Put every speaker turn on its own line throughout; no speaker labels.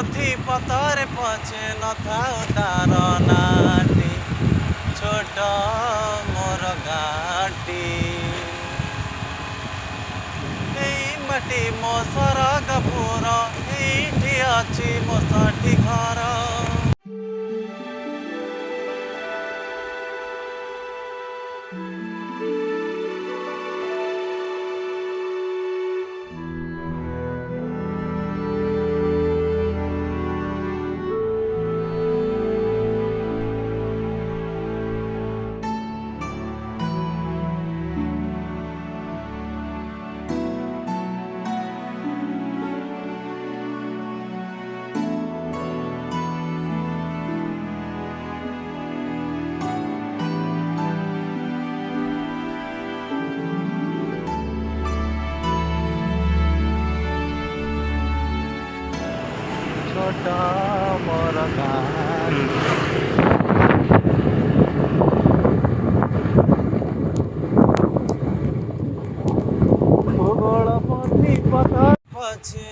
ପୋଥି ପତରେ ପଛେ ନଥାଉ ତାର ନାଁଟି, ଛୋଟ ମୋର ଗାଁଟି। ଏଇ ମାଟି ମୋ ସରଗପୁର, ଏଇଠି ଅଛି ମୋ ଷାଠି ଘର। छोटा मोर गाँटी। भूगोल पोथी पतर पछे,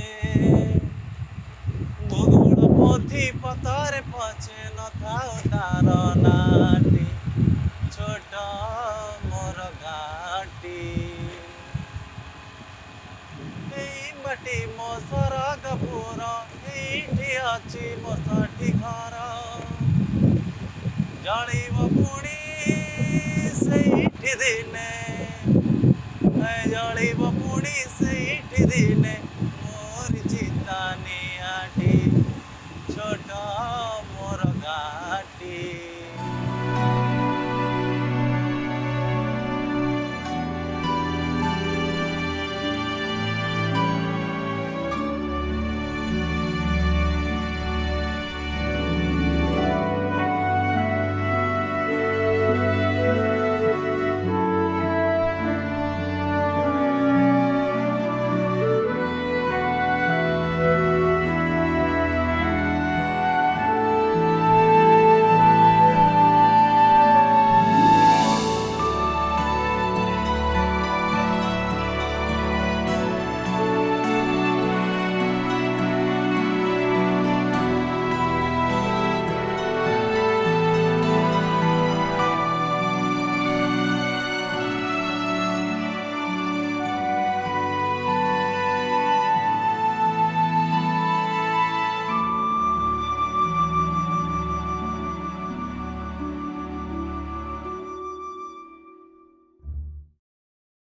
भूगोल पोथी पतर पछे नथाउ तार नाँटी, छोट मोर गाँटी। माटी मो सरगपुर, एइठी अछि मो षाठी घर। जलिब पुणी सेइठी दिने, जलिब पुणी सेइठी दिने।